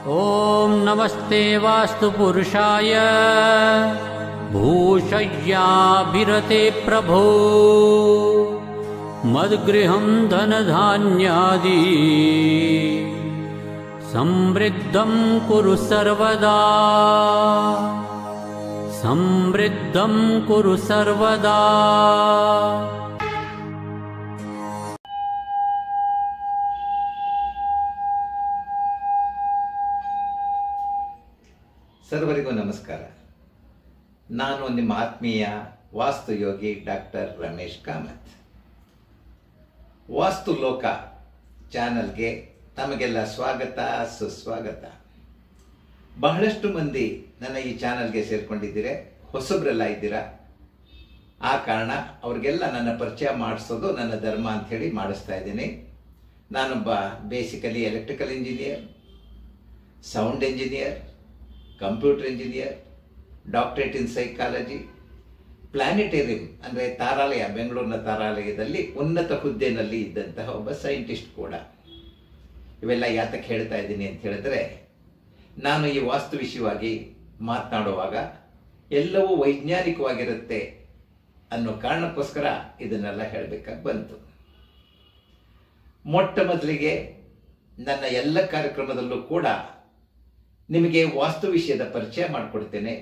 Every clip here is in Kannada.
ಓಂ ನಮಸ್ತೆ ವಾಸ್ತು ಪುರುಷಾಯ ಭೂಷಯ್ಯಾಭಿರತೆ ಪ್ರಭೋ ಮದ್ಗೃಹಂ ಧನಧಾನ್ಯಾದಿ ಸಮೃದ್ಧಂ ಕುರು ಸರ್ವದಾ ಸಮೃದ್ಧಂ ಕುರು ಸರ್ವದಾ. ಸರ್ವರಿಗೂ ನಮಸ್ಕಾರ. ನಾನು ನಿಮ್ಮ ಆತ್ಮೀಯ ವಾಸ್ತುಯೋಗಿ ಡಾಕ್ಟರ್ ರಮೇಶ್ ಕಾಮತ್. ವಾಸ್ತು ಲೋಕ ಚಾನಲ್ಗೆ ತಮಗೆಲ್ಲ ಸ್ವಾಗತ, ಸುಸ್ವಾಗತ. ಬಹಳಷ್ಟು ಮಂದಿ ನನ್ನ ಈ ಚಾನಲ್ಗೆ ಸೇರಿಕೊಂಡಿದ್ದೀರಿ, ಹೊಸಬ್ರೆಲ್ಲ ಇದ್ದೀರಾ. ಆ ಕಾರಣ ಅವ್ರಿಗೆಲ್ಲ ನನ್ನ ಪರಿಚಯ ಮಾಡಿಸೋದು ನನ್ನ ಧರ್ಮ ಅಂಥೇಳಿ ಮಾಡಿಸ್ತಾ ಇದ್ದೀನಿ. ನಾನೊಬ್ಬ basically electrical engineer, sound engineer, computer engineer, doctorate in psychology, planetarium ಅಂದರೆ ತಾರಾಲಯ, ಬೆಂಗಳೂರಿನ ತಾರಾಲಯದಲ್ಲಿ ಉನ್ನತ ಹುದ್ದೆಯಲ್ಲಿ ಇದ್ದಂತಹ ಒಬ್ಬ ಸೈಂಟಿಸ್ಟ್ ಕೂಡ. ಇವೆಲ್ಲ ಯಾತಕ್ಕೆ ಹೇಳ್ತಾ ಇದ್ದೀನಿ ಅಂತ ಹೇಳಿದ್ರೆ, ನಾನು ಈ ವಾಸ್ತು ವಿಷಯವಾಗಿ ಮಾತನಾಡುವಾಗ ಎಲ್ಲವೂ ವೈಜ್ಞಾನಿಕವಾಗಿರುತ್ತೆ ಅನ್ನೋ ಕಾರಣಕ್ಕೋಸ್ಕರ ಇದನ್ನೆಲ್ಲ ಹೇಳಬೇಕಾಗಿ ಬಂತು. ಮೊಟ್ಟ ಮೊದಲಿಗೆ ನನ್ನ ಎಲ್ಲ ಕಾರ್ಯಕ್ರಮದಲ್ಲೂ ಕೂಡ ನಿಮಗೆ ವಾಸ್ತು ವಿಷಯದ ಪರಿಚಯ ಮಾಡಿಕೊಡ್ತೇನೆ.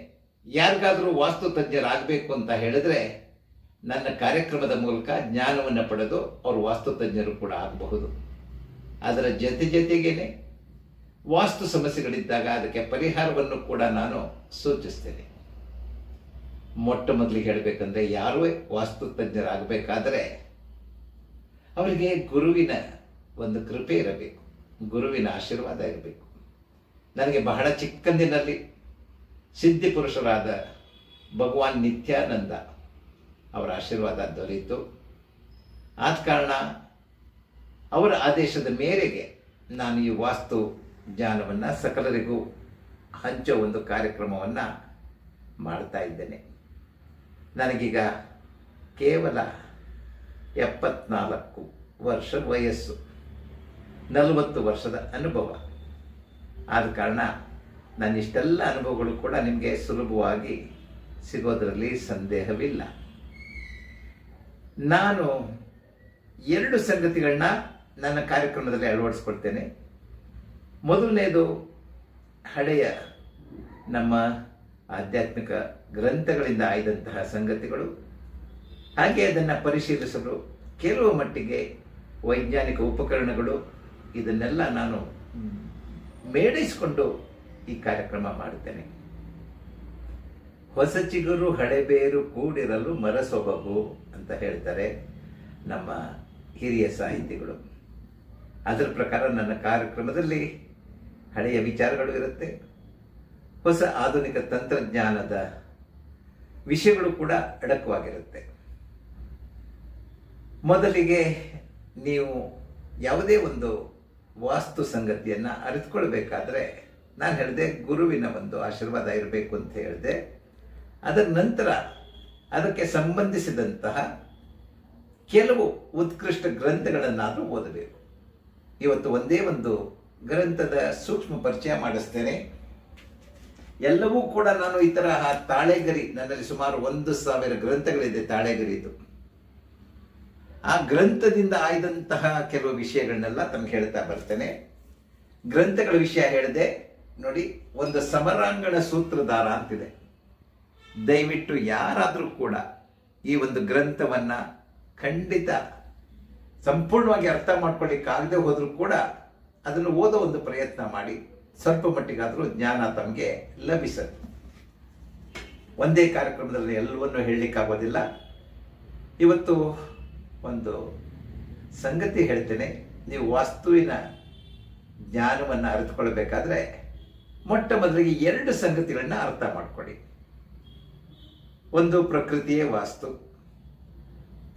ಯಾರಿಗಾದರೂ ವಾಸ್ತು ತಜ್ಞರಾಗಬೇಕು ಅಂತ ಹೇಳಿದ್ರೆ ನನ್ನ ಕಾರ್ಯಕ್ರಮದ ಮೂಲಕ ಜ್ಞಾನವನ್ನು ಪಡೆದು ಅವರು ವಾಸ್ತು ತಜ್ಞರು ಕೂಡ ಆಗಬಹುದು. ಅದರ ಜೊತೆಗೇನೆ ವಾಸ್ತು ಸಮಸ್ಯೆಗಳಿದ್ದಾಗ ಅದಕ್ಕೆ ಪರಿಹಾರವನ್ನು ಕೂಡ ನಾನು ಸೂಚಿಸ್ತೇನೆ. ಮೊಟ್ಟ ಮೊದಲಿಗೆ ಹೇಳಬೇಕಂದ್ರೆ, ಯಾರೂ ವಾಸ್ತು ತಜ್ಞರಾಗಬೇಕಾದರೆ ಅವರಿಗೆ ಗುರುವಿನ ಒಂದು ಕೃಪೆ ಇರಬೇಕು, ಗುರುವಿನ ಆಶೀರ್ವಾದ ಇರಬೇಕು. ನನಗೆ ಬಹಳ ಚಿಕ್ಕಂದಿನಲ್ಲಿ ಸಿದ್ಧಿ ಪುರುಷರಾದ ಭಗವಾನ್ ನಿತ್ಯಾನಂದ ಅವರ ಆಶೀರ್ವಾದ ದೊರೆಯಿತು. ಆದ ಕಾರಣ ಅವರ ಆದೇಶದ ಮೇರೆಗೆ ನಾನು ಈ ವಾಸ್ತು ಜ್ಞಾನವನ್ನು ಸಕಲರಿಗೂ ಹಂಚೋ ಒಂದು ಕಾರ್ಯಕ್ರಮವನ್ನು ಮಾಡ್ತಾ ಇದ್ದೇನೆ. ನನಗೀಗ ಕೇವಲ 74 ವರ್ಷ ವಯಸ್ಸು, 40 ವರ್ಷದ ಅನುಭವ. ಆದ ಕಾರಣ ನನ್ನ ಇಷ್ಟೆಲ್ಲ ಅನುಭವಗಳು ಕೂಡ ನಿಮಗೆ ಸುಲಭವಾಗಿ ಸಿಗೋದರಲ್ಲಿ ಸಂದೇಹವಿಲ್ಲ. ನಾನು 2 ಸಂಗತಿಗಳನ್ನ ನನ್ನ ಕಾರ್ಯಕ್ರಮದಲ್ಲಿ ಅಳವಡಿಸ್ಕೊಳ್ತೇನೆ. ಮೊದಲನೇದು ಹಳೆಯ ನಮ್ಮ ಆಧ್ಯಾತ್ಮಿಕ ಗ್ರಂಥಗಳಿಂದ ಆಯ್ದಂತಹ ಸಂಗತಿಗಳು, ಹಾಗೆ ಅದನ್ನು ಪರಿಶೀಲಿಸಲು ಕೆಲವು ಮಟ್ಟಿಗೆ ವೈಜ್ಞಾನಿಕ ಉಪಕರಣಗಳು, ಇದನ್ನೆಲ್ಲ ನಾನು ಮೇಳೈಸಿಕೊಂಡು ಈ ಕಾರ್ಯಕ್ರಮ ಮಾಡುತ್ತೇನೆ. ಹೊಸ ಚಿಗುರು ಹಳೆಬೇರು ಕೂಡಿರಲು ಮರಸೊಬಗು ಅಂತ ಹೇಳ್ತಾರೆ ನಮ್ಮ ಹಿರಿಯ ಸಾಹಿತಿಗಳು. ಅದರ ಪ್ರಕಾರ ನನ್ನ ಕಾರ್ಯಕ್ರಮದಲ್ಲಿ ಹಳೆಯ ವಿಚಾರಗಳು ಇರುತ್ತೆ, ಹೊಸ ಆಧುನಿಕ ತಂತ್ರಜ್ಞಾನದ ವಿಷಯಗಳು ಕೂಡ ಅಡಕವಾಗಿರುತ್ತೆ. ಮೊದಲಿಗೆ ನೀವು ಯಾವುದೇ ಒಂದು ವಾಸ್ತು ಸಂಗತಿಯನ್ನು ಅರಿತುಕೊಳ್ಬೇಕಾದ್ರೆ ನಾನು ಹೇಳಿದೆ ಗುರುವಿನ ಒಂದು ಆಶೀರ್ವಾದ ಇರಬೇಕು ಅಂತ ಹೇಳಿದೆ. ಅದರ ನಂತರ ಅದಕ್ಕೆ ಸಂಬಂಧಿಸಿದಂತಹ ಕೆಲವು ಉತ್ಕೃಷ್ಟ ಗ್ರಂಥಗಳನ್ನಾದರೂ ಓದಬೇಕು. ಇವತ್ತು ಒಂದೇ ಒಂದು ಗ್ರಂಥದ ಸೂಕ್ಷ್ಮ ಪರಿಚಯ ಮಾಡಿಸ್ತೇನೆ. ಎಲ್ಲವೂ ಕೂಡ ನಾನು ಈ ತರಹ ತಾಳೆಗರಿ, ನನ್ನಲ್ಲಿ ಸುಮಾರು 1000 ಗ್ರಂಥಗಳಿದೆ ತಾಳೆಗರಿದು. ಆ ಗ್ರಂಥದಿಂದ ಆಯ್ದಂತಹ ಕೆಲವು ವಿಷಯಗಳನ್ನೆಲ್ಲ ತಮ್ಗೆ ಹೇಳ್ತಾ ಬರ್ತೇನೆ. ಗ್ರಂಥಗಳ ವಿಷಯ ಹೇಳಿದೆ ನೋಡಿ, ಒಂದು ಸಮರಾಂಗಣ ಸೂತ್ರಧಾರ ಅಂತಿದೆ. ದಯವಿಟ್ಟು ಯಾರಾದರೂ ಕೂಡ ಈ ಒಂದು ಗ್ರಂಥವನ್ನ ಖಂಡಿತ ಸಂಪೂರ್ಣವಾಗಿ ಅರ್ಥ ಮಾಡ್ಕೊಳ್ಳಿಕ್ಕಾಗದೆ ಹೋದ್ರೂ ಕೂಡ ಅದನ್ನು ಓದೋ ಒಂದು ಪ್ರಯತ್ನ ಮಾಡಿ, ಸ್ವಲ್ಪ ಮಟ್ಟಿಗಾದರೂ ಜ್ಞಾನ ತಮಗೆ ಲಭಿಸುತ್ತೆ. ಒಂದೇ ಕಾರ್ಯಕ್ರಮದಲ್ಲಿ ಎಲ್ಲವನ್ನೂ ಹೇಳಲಿಕ್ಕಾಗೋದಿಲ್ಲ. ಇವತ್ತು ಒಂದು ಸಂಗತಿ ಹೇಳ್ತೇನೆ. ನೀವು ವಾಸ್ತುವಿನ ಜ್ಞಾನವನ್ನು ಅರಿತುಕೊಳ್ಬೇಕಾದ್ರೆ ಮೊಟ್ಟ ಮೊದಲಿಗೆ 2 ಸಂಗತಿಗಳನ್ನ ಅರ್ಥ ಮಾಡ್ಕೊಳ್ಳಿ. ಒಂದು ಪ್ರಕೃತಿಯೇ ವಾಸ್ತು.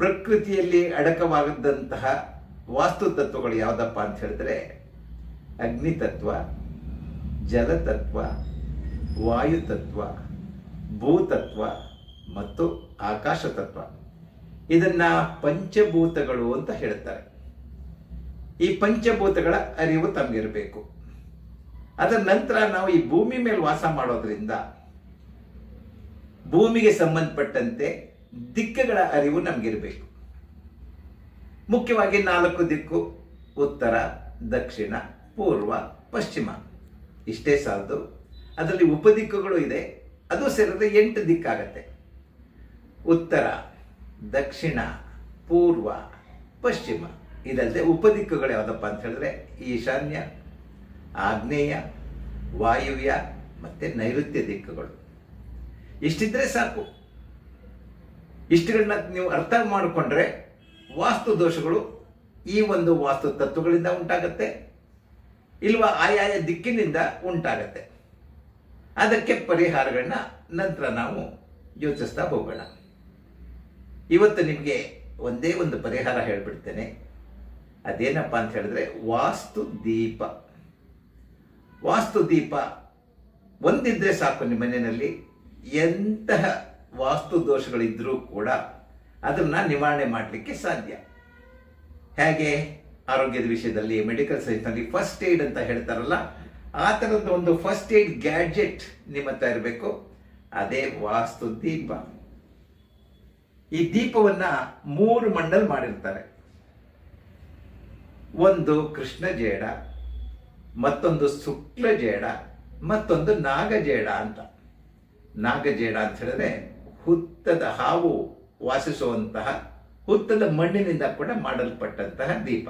ಪ್ರಕೃತಿಯಲ್ಲಿ ಅಡಕವಾಗದಂತಹ ವಾಸ್ತು ತತ್ವಗಳು ಯಾವುದಪ್ಪ ಅಂತ ಹೇಳಿದ್ರೆ, ಅಗ್ನಿತತ್ವ, ಜಲತತ್ವ, ವಾಯುತತ್ವ, ಭೂತತ್ವ ಮತ್ತು ಆಕಾಶ ತತ್ವ. ಇದನ್ನ ಪಂಚಭೂತಗಳು ಅಂತ ಹೇಳ್ತಾರೆ. ಈ ಪಂಚಭೂತಗಳ ಅರಿವು ತಮಗಿರಬೇಕು. ಅದರ ನಂತರ ನಾವು ಈ ಭೂಮಿ ಮೇಲೆ ವಾಸ ಮಾಡೋದ್ರಿಂದ ಭೂಮಿಗೆ ಸಂಬಂಧಪಟ್ಟಂತೆ ದಿಕ್ಕುಗಳ ಅರಿವು ನಮಗಿರಬೇಕು. ಮುಖ್ಯವಾಗಿ 4 ದಿಕ್ಕು: ಉತ್ತರ, ದಕ್ಷಿಣ, ಪೂರ್ವ, ಪಶ್ಚಿಮ. ಇಷ್ಟೇ ಸಾಲದು, ಅದರಲ್ಲಿ ಉಪದಿಕ್ಕುಗಳು ಇದೆ. ಅದು ಸೇರಿದ್ರೆ 8 ದಿಕ್ಕಾಗತ್ತೆ. ಉತ್ತರ, ದಕ್ಷಿಣ, ಪೂರ್ವ, ಪಶ್ಚಿಮ. ಇದಲ್ಲದೆ ಉಪದಿಕ್ಕುಗಳು ಯಾವುದಪ್ಪ ಅಂತ ಹೇಳಿದ್ರೆ ಈಶಾನ್ಯ, ಆಗ್ನೇಯ, ವಾಯುವ್ಯ ಮತ್ತೆ ನೈಋತ್ಯ ದಿಕ್ಕುಗಳು. ಇಷ್ಟಿದ್ರೆ ಸಾಕು. ಇಷ್ಟುಗಳನ್ನ ನೀವು ಅರ್ಥ ಮಾಡಿಕೊಂಡ್ರೆ ವಾಸ್ತು ದೋಷಗಳು ಈ ಒಂದು ವಾಸ್ತು ತತ್ವಗಳಿಂದ ಉಂಟಾಗತ್ತೆ, ಇಲ್ವಾ ಆಯಾಯ ದಿಕ್ಕಿನಿಂದ ಉಂಟಾಗತ್ತೆ. ಅದಕ್ಕೆ ಪರಿಹಾರಗಳನ್ನ ನಂತರ ನಾವು ಯೋಚಿಸ್ತಾ ಹೋಗೋಣ. ಇವತ್ತು ನಿಮಗೆ ಒಂದೇ ಒಂದು ಪರಿಹಾರ ಹೇಳ್ಬಿಡ್ತೇನೆ. ಅದೇನಪ್ಪ ಅಂತ ಹೇಳಿದ್ರೆ ವಾಸ್ತು ದೀಪ. ವಾಸ್ತು ದೀಪ ಒಂದಿದ್ರೆ ಸಾಕು. ನಿಮ್ಮ ಮನೆಯಲ್ಲಿ ಎಂತಹ ವಾಸ್ತು ದೋಷಗಳಿದ್ರೂ ಕೂಡ ಅದನ್ನ ನಿವಾರಣೆ ಮಾಡಲಿಕ್ಕೆ ಸಾಧ್ಯ. ಹೇಗೆ? ಆರೋಗ್ಯದ ವಿಷಯದಲ್ಲಿ, ಮೆಡಿಕಲ್ ಸೈನ್ಸ್ನಲ್ಲಿ ಫಸ್ಟ್ ಏಡ್ ಅಂತ ಹೇಳ್ತಾರಲ್ಲ, ಆ ಥರದ ಒಂದು ಫಸ್ಟ್ ಏಡ್ ಗ್ಯಾಡ್ಜೆಟ್ ನಿಮ್ಮ ಹತ್ರ ಇರಬೇಕು. ಅದೇ ವಾಸ್ತು ದೀಪ. ಈ ದೀಪವನ್ನ 3 ಮಂಡಲ್ ಮಾಡಿರ್ತಾರೆ. ಒಂದು ಕೃಷ್ಣ ಜೇಡ, ಮತ್ತೊಂದು ಶುಕ್ಲ ಜೇಡ, ಮತ್ತೊಂದು ನಾಗಜೇಡ ಅಂತ. ನಾಗಜೇಡ ಅಂತ ಹೇಳಿದ್ರೆ ಹುತ್ತದ ಹಾವು ವಾಸಿಸುವಂತಹ ಹುತ್ತದ ಮಣ್ಣಿನಿಂದ ಕೂಡ ಮಾಡಲ್ಪಟ್ಟಂತಹ ದೀಪ.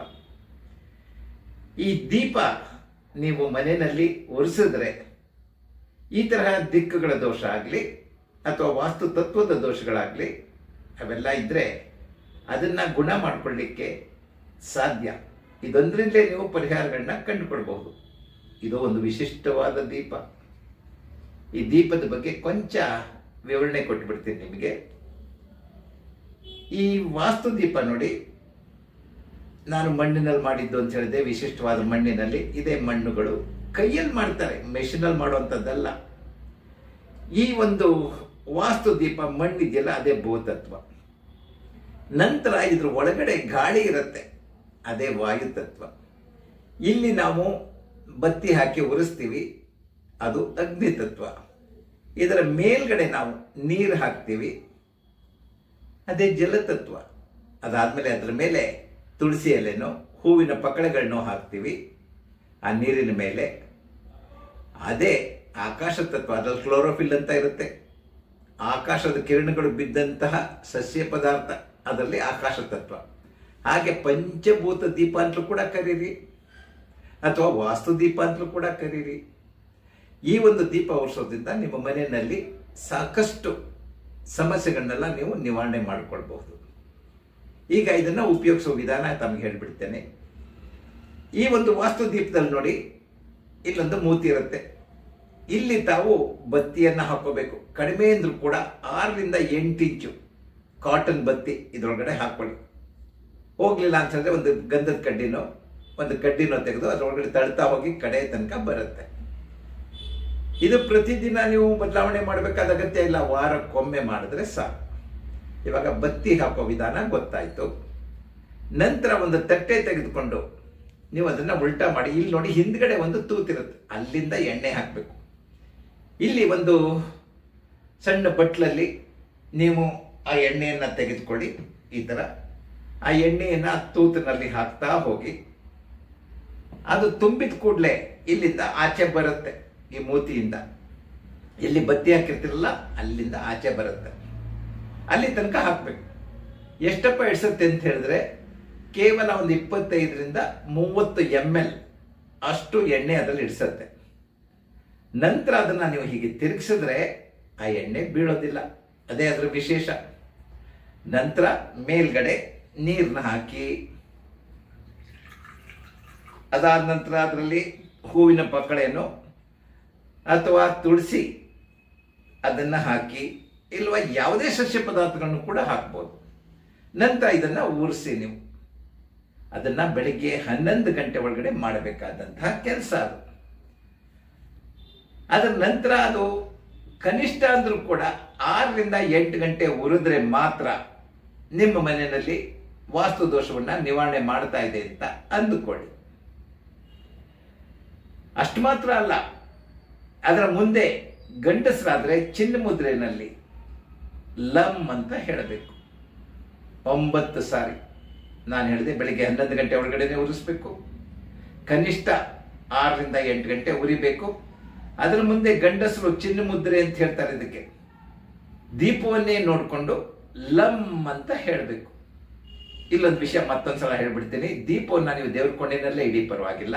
ಈ ದೀಪ ನೀವು ಮನೆಯಲ್ಲಿ ಉರಿಸಿದ್ರೆ ಈ ತರಹ ದಿಕ್ಕುಗಳ ದೋಷ ಆಗಲಿ ಅಥವಾ ವಾಸ್ತು ತತ್ವದ ದೋಷಗಳಾಗಲಿ ಅವೆಲ್ಲ ಇದ್ರೆ ಅದನ್ನ ಗುಣ ಮಾಡಿಕೊಳ್ಳಿಕ್ಕೆ ಸಾಧ್ಯ. ಇದೊಂದರಿಂದಲೇ ನೀವು ಪರಿಹಾರಗಳನ್ನ ಕಂಡುಕೊಳ್ಬಹುದು. ಇದು ಒಂದು ವಿಶಿಷ್ಟವಾದ ದೀಪ. ಈ ದೀಪದ ಬಗ್ಗೆ ಕೊಂಚ ವಿವರಣೆ ಕೊಟ್ಟುಬಿಡ್ತೀನಿ ನಿಮಗೆ. ಈ ವಾಸ್ತು ದೀಪ ನೋಡಿ, ನಾನು ಮಣ್ಣಿನಲ್ಲಿ ಮಾಡಿದ್ದು ಅಂತ ಹೇಳಿದೆ. ವಿಶಿಷ್ಟವಾದ ಮಣ್ಣಿನಲ್ಲಿ ಇದೇ ಮಣ್ಣುಗಳು ಕೈಯಲ್ಲಿ ಮಾಡ್ತಾರೆ, ಮೆಷಿನಲ್ಲಿ ಮಾಡುವಂಥದ್ದಲ್ಲ. ಈ ಒಂದು ವಾಸ್ತು ದೀಪ ಮಣ್ಣಿದೆಯಲ್ಲ, ಅದೇ ಭೂತತ್ವ. ನಂತರ ಇದ್ರ ಒಳಗಡೆ ಗಾಳಿ ಇರುತ್ತೆ, ಅದೇ ವಾಯುತತ್ವ. ಇಲ್ಲಿ ನಾವು ಬತ್ತಿ ಹಾಕಿ ಉರಿಸ್ತೀವಿ, ಅದು ಅಗ್ನಿತತ್ವ. ಇದರ ಮೇಲ್ಗಡೆ ನಾವು ನೀರು ಹಾಕ್ತೀವಿ, ಅದೇ ಜಲತತ್ವ. ಅದಾದ್ಮೇಲೆ ಅದರ ಮೇಲೆ ತುಳಸಿ ಎಲೆನೋ ಹೂವಿನ ಪಕಳೆಗಳನ್ನೋ ಹಾಕ್ತೀವಿ ಆ ನೀರಿನ ಮೇಲೆ, ಅದೇ ಆಕಾಶ ತತ್ವ. ಅದ್ರಲ್ಲಿ ಕ್ಲೋರೋಫಿಲ್ ಅಂತ ಇರುತ್ತೆ. ಆಕಾಶದ ಕಿರಣಗಳು ಬಿದ್ದಂತಹ ಸಸ್ಯ ಪದಾರ್ಥ, ಅದರಲ್ಲಿ ಆಕಾಶ ತತ್ವ. ಹಾಗೆ ಪಂಚಭೂತ ದೀಪ ಅಂತಲೂ ಕೂಡ ಕರೀರಿ, ಅಥವಾ ವಾಸ್ತು ದೀಪ ಅಂತಲೂ ಕೂಡ ಕರೀರಿ. ಈ ಒಂದು ದೀಪ ಉರಿಸೋದ್ರಿಂದ ನಿಮ್ಮ ಮನೆಯಲ್ಲಿ ಸಾಕಷ್ಟು ಸಮಸ್ಯೆಗಳನ್ನೆಲ್ಲ ನೀವು ನಿವಾರಣೆ ಮಾಡಿಕೊಳ್ಬಹುದು. ಈಗ ಇದನ್ನ ಉಪಯೋಗಿಸೋ ವಿಧಾನ ತಮಗೆ ಹೇಳ್ಬಿಡ್ತೇನೆ. ಈ ಒಂದು ವಾಸ್ತು ದೀಪದಲ್ಲಿ ನೋಡಿ, ಇಲ್ಲೊಂದು ಮೂತಿ ಇರುತ್ತೆ. ಇಲ್ಲಿ ತಾವು ಬತ್ತಿಯನ್ನ ಹಾಕೋಬೇಕು. ಕಡಿಮೆ ಅಂದ್ರೂ ಕೂಡ 6 ರಿಂದ 8 ಇಂಚು ಕಾಟನ್ ಬತ್ತಿ ಇದರೊಳಗಡೆ ಹಾಕೊಳ್ಳಿ. ಹೋಗ್ಲಿಲ್ಲ ಅಂತ ಹೇಳಿದ್ರೆ ಒಂದು ಗಂಧದ ಕಡ್ಡಿನೋ ಒಂದು ಕಡ್ಡಿನೋ ತೆಗೆದು ಅದರೊಳಗಡೆ ತಳ್ತಾ ಹೋಗಿ ಕಡೆ ತನಕ ಬರುತ್ತೆ. ಇದು ಪ್ರತಿದಿನ ನೀವು ಬದಲಾವಣೆ ಮಾಡಬೇಕಾದ ಅಗತ್ಯ ಇಲ್ಲ, ವಾರಕ್ಕೊಮ್ಮೆ ಮಾಡಿದ್ರೆ ಸಾಕು. ಇವಾಗ ಬತ್ತಿ ಹಾಕೋ ವಿಧಾನ ಗೊತ್ತಾಯ್ತು. ನಂತರ ಒಂದು ತಟ್ಟೆ ತೆಗೆದುಕೊಂಡು ನೀವು ಅದನ್ನ ಉಲ್ಟಾ ಮಾಡಿ, ಇಲ್ಲಿ ನೋಡಿ ಹಿಂದ್ಗಡೆ ಒಂದು ತೂತಿರುತ್ತೆ, ಅಲ್ಲಿಂದ ಎಣ್ಣೆ ಹಾಕಬೇಕು. ಇಲ್ಲಿ ಒಂದು ಸಣ್ಣ ಬಟ್ಲಲ್ಲಿ ನೀವು ಆ ಎಣ್ಣೆಯನ್ನ ತೆಗೆದುಕೊಳ್ಳಿ. ಈ ತರ ಆ ಎಣ್ಣೆಯನ್ನ ತೂತಿನಲ್ಲಿ ಹಾಕ್ತಾ ಹೋಗಿ, ಅದು ತುಂಬಿದ ಕೂಡಲೇ ಇಲ್ಲಿಂದ ಆಚೆ ಬರುತ್ತೆ. ಈ ಮೂತಿಯಿಂದ ಎಲ್ಲಿ ಬತ್ತಿ ಹಾಕಿರ್ತಿರಲ್ಲ ಅಲ್ಲಿಂದ ಆಚೆ ಬರುತ್ತೆ. ಅಲ್ಲಿ ತನಕ ಹಾಕ್ಬೇಕು. ಎಷ್ಟಪ್ಪ ಇಡ್ಸುತ್ತೆ ಅಂತ ಹೇಳಿದ್ರೆ ಕೇವಲ ಒಂದು 25 ರಿಂದ 30 ml ಅಷ್ಟು ಎಣ್ಣೆ ಅದರಲ್ಲಿ ಇಡ್ಸತ್ತೆ. ನಂತರ ಅದನ್ನ ನೀವು ಹೀಗೆ ತಿರುಗಿಸಿದ್ರೆ ಆ ಎಣ್ಣೆ ಬೀಳೋದಿಲ್ಲ, ಅದೇ ಅದರ ವಿಶೇಷ. ನಂತರ ಮೇಲ್ಗಡೆ ನೀರನ್ನ ಹಾಕಿ, ಅದಾದ ನಂತರ ಅದರಲ್ಲಿ ಹೂವಿನ ಪಕಳೆಯನ್ನು ಅಥವಾ ತುಳಸಿ ಅದನ್ನ ಹಾಕಿ, ಇಲ್ವಾ ಯಾವುದೇ ಸಸ್ಯ ಪದಾರ್ಥಗಳನ್ನು ಕೂಡ ಹಾಕ್ಬೋದು. ನಂತರ ಇದನ್ನ ಉರಿಸಿ ನೀವು ಅದನ್ನ ಬೆಳಿಗ್ಗೆ 11 ಗಂಟೆ ಒಳಗಡೆ ಮಾಡಬೇಕಾದಂತಹ ಕೆಲಸ ಅದು. ಅದರ ನಂತರ ಅದು ಕನಿಷ್ಠ ಅಂದ್ರೂ ಕೂಡ 6 ರಿಂದ 8 ಗಂಟೆ ಉರಿದ್ರೆ ಮಾತ್ರ ನಿಮ್ಮ ಮನೆಯಲ್ಲಿ ವಾಸ್ತು ದೋಷವನ್ನ ನಿವಾರಣೆ ಮಾಡ್ತಾ ಇದೆ ಅಂತ ಅಂದುಕೊಳ್ಳಿ. ಅಷ್ಟು ಮಾತ್ರ ಅಲ್ಲ, ಅದರ ಮುಂದೆ ಗಂಡಸರಾದರೆ ಚಿನ್ನ ಮುದ್ರೆಯಲ್ಲಿ ಲಂ ಅಂತ ಹೇಳಬೇಕು 9 ಸಾರಿ. ನಾನು ಹೇಳಿದೆ ಬೆಳಿಗ್ಗೆ 11 ಗಂಟೆ ಒಳಗಡೆನೆ ಉರಿಸ್ಬೇಕು, ಕನಿಷ್ಠ 6 ರಿಂದ 8 ಗಂಟೆ ಉರಿಬೇಕು. ಅದರ ಮುಂದೆ ಗಂಡಸರು ಚಿನ್ನ ಮುದ್ರೆ ಅಂತ ಹೇಳ್ತಾರೆ. ಇದಕ್ಕೆ ದೀಪವನ್ನೇ ನೋಡಿಕೊಂಡು ಲಂ ಅಂತ ಹೇಳಬೇಕು. ಇಲ್ಲೊಂದು ವಿಷಯ ಮತ್ತೊಂದ್ಸಲ ಹೇಳ್ಬಿಡ್ತೀನಿ. ದೀಪವನ್ನು ನೀವು ದೇವ್ರ ಕೊಂಡಿನಲ್ಲೇ ಇಡೀ ಪರವಾಗಿಲ್ಲ,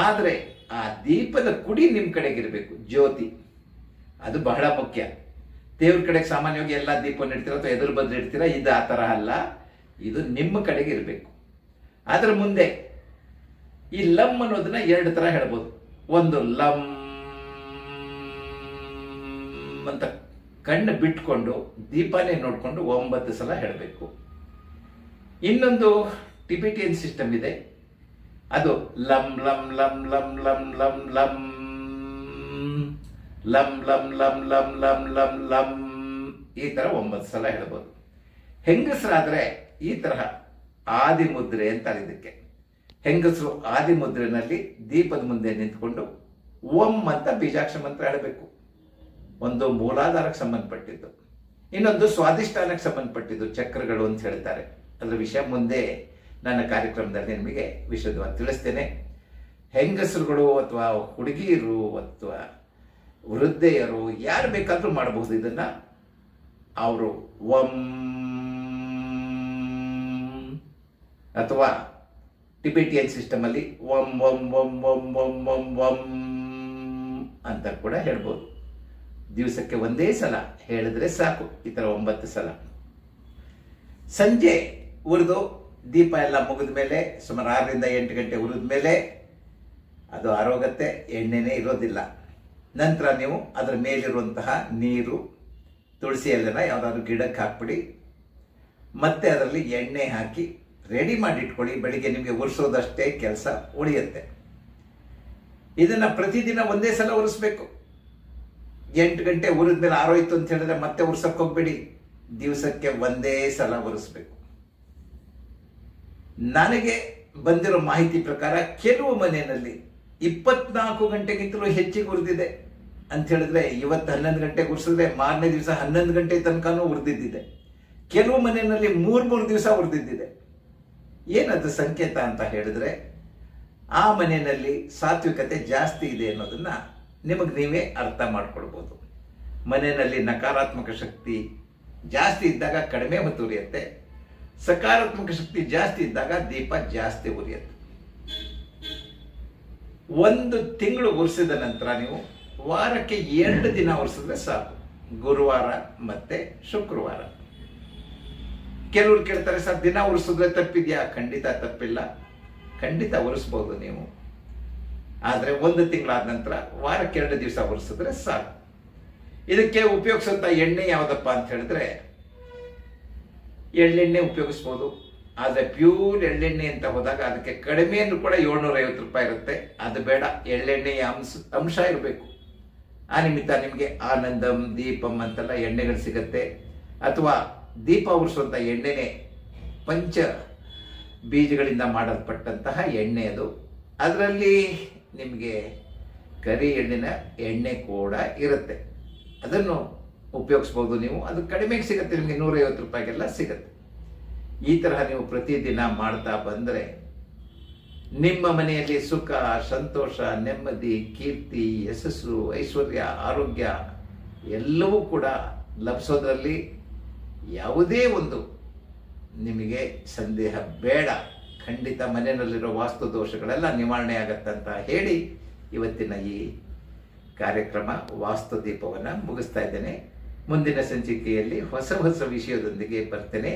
ಆದರೆ ಆ ದೀಪದ ಕುಡಿ ನಿಮ್ಮ ಕಡೆಗಿರಬೇಕು, ಜ್ಯೋತಿ. ಅದು ಬಹಳ ಮುಖ್ಯ. ದೇವ್ರ ಕಡೆಗೆ ಸಾಮಾನ್ಯವಾಗಿ ಎಲ್ಲ ದೀಪವನ್ನು ಇಡ್ತೀರ ಅಥವಾ ಎದುರು ಬದ್ರು ಇಡ್ತೀರ, ಇದು ಆ ಥರ ಅಲ್ಲ, ಇದು ನಿಮ್ಮ ಕಡೆಗೆ ಇರಬೇಕು. ಅದರ ಮುಂದೆ ಈ ಲಂ ಅನ್ನೋದನ್ನ 2 ಥರ ಹೇಳ್ಬೋದು. ಒಂದು ಲಂ ಅಂತ ಕಣ್ಣು ಬಿಟ್ಕೊಂಡು ದೀಪನೇ ನೋಡಿಕೊಂಡು 9 ಸಲ ಹೇಳಬೇಕು. ಇನ್ನೊಂದು ಟಿಬೆಟಿಯನ್ ಸಿಸ್ಟಮ್ ಇದೆ, ಅದು ಲಂ ಲಂ ಲಂ ಲಂ ಲಂ ಲಂ ಲಂ ಲಂ ಲಂ ಲಂ ಲಂ ಲಂ ಲಂ ಲಂ ಈ ತರ 9 ಸಲ ಹೇಳ್ಬೋದು. ಹೆಂಗಸರಾದ್ರೆ ಈ ತರಹ ಆದಿ ಮುದ್ರೆ ಅಂತಾರೆ ಇದಕ್ಕೆ. ಹೆಂಗಸರು ಆದಿ ಮುದ್ರೆನಲ್ಲಿ ದೀಪದ ಮುಂದೆ ನಿಂತ್ಕೊಂಡು ಓಂ ಅಂತ ಬೀಜಾಕ್ಷರ ಮಂತ್ರ ಹೇಳಬೇಕು. ಒಂದು ಮೂಲಾಧಾರಕ್ಕೆ ಸಂಬಂಧಪಟ್ಟಿದ್ದು, ಇನ್ನೊಂದು ಸ್ವಾಧಿಷ್ಠಾನಕ್ಕೆ ಸಂಬಂಧಪಟ್ಟಿದ್ದು, ಚಕ್ರಗಳು ಅಂತ ಹೇಳ್ತಾರೆ. ಅದರ ವಿಷಯ ಮುಂದೆ ನನ್ನ ಕಾರ್ಯಕ್ರಮದಲ್ಲಿ ನಿಮಗೆ ವಿಶದವಾಗಿ ತಿಳಿಸ್ತೇನೆ. ಹೆಂಗಸರುಗಳು ಅಥವಾ ಹುಡುಗಿಯರು ಅಥವಾ ವೃದ್ಧೆಯರು ಯಾರು ಬೇಕಾದರೂ ಮಾಡಬಹುದು ಇದನ್ನ. ಅವರು ಓಂ ಅಥವಾ ಟಿಬೆಟಿಯನ್ ಸಿಸ್ಟಮ್ ಅಲ್ಲಿ ಓಂ ಓಂ ಓಂ ಓಂ ಓಂ ಓಂ ಓಂ ಅಂತ ಕೂಡ ಹೇಳ್ಬೋದು. ದಿವಸಕ್ಕೆ 1 ಸಲ ಹೇಳಿದ್ರೆ ಸಾಕು, ಈ ತರ 9 ಸಲ. ಸಂಜೆ ಉರಿದು ದೀಪ ಎಲ್ಲ ಮುಗಿದ ಮೇಲೆ ಸುಮಾರು 6 ರಿಂದ 8 ಗಂಟೆ ಉರಿದ ಮೇಲೆ ಅದು ಆರೋಗತ್ತೆ, ಎಣ್ಣೆನೇ ಇರೋದಿಲ್ಲ. ನಂತರ ನೀವು ಅದರ ಮೇಲಿರುವಂತಹ ನೀರು, ತುಳಸಿ ಎಲೆನ ಯಾವುದಾದ್ರು ಗಿಡಕ್ಕೆ ಹಾಕ್ಬಿಡಿ, ಮತ್ತೆ ಅದರಲ್ಲಿ ಎಣ್ಣೆ ಹಾಕಿ ರೆಡಿ ಮಾಡಿ ಇಟ್ಕೊಳ್ಳಿ. ಬೆಳಿಗ್ಗೆ ನಿಮಗೆ ಉರಿಸೋದಷ್ಟೇ ಕೆಲಸ ಉಳಿಯುತ್ತೆ. ಇದನ್ನ ಪ್ರತಿದಿನ 1 ಸಲ ಉರಿಸ್ಬೇಕು. 8 ಗಂಟೆ ಉರಿದ ಮೇಲೆ ಆರೋಯ್ತು ಅಂತ ಹೇಳಿದ್ರೆ ಮತ್ತೆ ಉರ್ಸಕ್ಕೆ ಹೋಗ್ಬೇಡಿ, ದಿವಸಕ್ಕೆ 1 ಸಲ ಉರಿಸ್ಬೇಕು. ನನಗೆ ಬಂದಿರೋ ಮಾಹಿತಿ ಪ್ರಕಾರ ಕೆಲವು ಮನೆಯಲ್ಲಿ 24 ಗಂಟೆಗಿಂತಲೂ ಹೆಚ್ಚಿಗೆ ಉರಿದಿದೆ ಅಂತ ಹೇಳಿದ್ರೆ, ಇವತ್ತು 11 ಗಂಟೆಗೆ ಉರಿಸಿದ್ರೆ ಮಾರನೇ ದಿವಸ 11 ಗಂಟೆ ತನಕನೂ ಉರಿದಿದ್ದಿದೆ. ಕೆಲವು ಮನೆಯಲ್ಲಿ 3 ದಿವಸ ಉರಿದಿದ್ದಿದೆ. ಏನದು ಸಂಕೇತ ಅಂತ ಹೇಳಿದ್ರೆ, ಆ ಮನೆಯಲ್ಲಿ ಸಾತ್ವಿಕತೆ ಜಾಸ್ತಿ ಇದೆ ಅನ್ನೋದನ್ನ ನಿಮಗೆ ನೀವೇ ಅರ್ಥ ಮಾಡ್ಕೊಳ್ಬೋದು. ಮನೆಯಲ್ಲಿ ನಕಾರಾತ್ಮಕ ಶಕ್ತಿ ಜಾಸ್ತಿ ಇದ್ದಾಗ ಕಡಿಮೆ ಹೊತ್ತು ಉರಿಯುತ್ತೆ, ಸಕಾರಾತ್ಮಕ ಶಕ್ತಿ ಜಾಸ್ತಿ ಇದ್ದಾಗ ದೀಪ ಜಾಸ್ತಿ ಉರಿಯುತ್ತೆ. 1 ತಿಂಗಳು ಉರಿಸಿದ ನಂತರ ನೀವು ವಾರಕ್ಕೆ 2 ದಿನ ಉರಿಸಿದ್ರೆ ಸಾಕು, ಗುರುವಾರ ಮತ್ತೆ ಶುಕ್ರವಾರ. ಕೆಲವರು ಕೇಳ್ತಾರೆ, ಸರ್ ದಿನ ಉರಿಸಿದ್ರೆ ತಪ್ಪಿದ್ಯಾ? ಖಂಡಿತ ತಪ್ಪಿಲ್ಲ, ಖಂಡಿತ ಉರಿಸ್ಬೋದು ನೀವು. ಆದರೆ 1 ತಿಂಗಳಾದ ನಂತರ ವಾರಕ್ಕೆ 2 ದಿವಸ ಉರಿಸಿದ್ರೆ ಸಾಕು. ಇದಕ್ಕೆ ಉಪಯೋಗಿಸುವಂತ ಎಣ್ಣೆ ಯಾವುದಪ್ಪ ಅಂತ ಹೇಳಿದ್ರೆ, ಎಳ್ಳೆಣ್ಣೆ ಉಪಯೋಗಿಸ್ಬೋದು. ಆದರೆ ಪ್ಯೂರ್ ಎಳ್ಳೆಣ್ಣೆ ಅಂತ ಹೋದಾಗ ಅದಕ್ಕೆ ಕಡಿಮೆಯನ್ನು ಕೂಡ 750 ರೂಪಾಯಿ ಇರುತ್ತೆ. ಅದು ಬೇಡ, ಎಳ್ಳೆಣ್ಣೆಯ ಅಂಶ ಇರಬೇಕು. ಆ ನಿಮಿತ್ತ ನಿಮಗೆ ಆನಂದಂ, ದೀಪಂ ಅಂತೆಲ್ಲ ಎಣ್ಣೆಗಳು ಸಿಗುತ್ತೆ. ಅಥವಾ ದೀಪ ಉರಿಸುವಂಥ ಎಣ್ಣೆನೆ ಪಂಚ ಬೀಜಗಳಿಂದ ಮಾಡಲ್ಪಟ್ಟಂತಹ ಎಣ್ಣೆ ಅದು. ಅದರಲ್ಲಿ ನಿಮಗೆ ಕರಿ ಎಣ್ಣಿನ ಎಣ್ಣೆ ಕೂಡ ಇರುತ್ತೆ, ಅದನ್ನು ಉಪಯೋಗಿಸ್ಬೋದು ನೀವು. ಅದು ಕಡಿಮೆಗೆ ಸಿಗುತ್ತೆ, ನಿಮಗೆ 150 ರೂಪಾಯಿಗೆಲ್ಲ ಸಿಗುತ್ತೆ. ಈ ತರಹ ನೀವು ಪ್ರತಿದಿನ ಮಾಡ್ತಾ ಬಂದರೆ ನಿಮ್ಮ ಮನೆಯಲ್ಲಿ ಸುಖ, ಸಂತೋಷ, ನೆಮ್ಮದಿ, ಕೀರ್ತಿ, ಯಶಸ್ಸು, ಐಶ್ವರ್ಯ, ಆರೋಗ್ಯ ಎಲ್ಲವೂ ಕೂಡ ಲಭಿಸೋದ್ರಲ್ಲಿ ಯಾವುದೇ ಒಂದು ನಿಮಗೆ ಸಂದೇಹ ಬೇಡ. ಖಂಡಿತ ಮನೆಯಲ್ಲಿರೋ ವಾಸ್ತು ದೋಷಗಳೆಲ್ಲ ನಿವಾರಣೆ ಆಗತ್ತಂತ ಹೇಳಿ ಇವತ್ತಿನ ಈ ಕಾರ್ಯಕ್ರಮ ವಾಸ್ತು ದೀಪವನ್ನು ಮುಗಿಸ್ತಾ ಇದ್ದೇನೆ. ಮುಂದಿನ ಸಂಚಿಕೆಯಲ್ಲಿ ಹೊಸ ಹೊಸ ವಿಷಯದೊಂದಿಗೆ ಬರ್ತೇನೆ.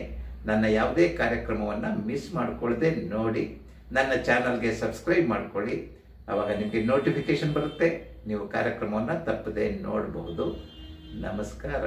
ನನ್ನ ಯಾವುದೇ ಕಾರ್ಯಕ್ರಮವನ್ನು ಮಿಸ್ ಮಾಡಿಕೊಳ್ಳದೆ ನೋಡಿ. ನನ್ನ ಚಾನಲ್ಗೆ ಸಬ್ಸ್ಕ್ರೈಬ್ ಮಾಡ್ಕೊಳ್ಳಿ, ಆವಾಗ ನಿಮಗೆ ನೋಟಿಫಿಕೇಶನ್ ಬರುತ್ತೆ, ನೀವು ಕಾರ್ಯಕ್ರಮವನ್ನು ತಪ್ಪದೆ ನೋಡಬಹುದು. ನಮಸ್ಕಾರ.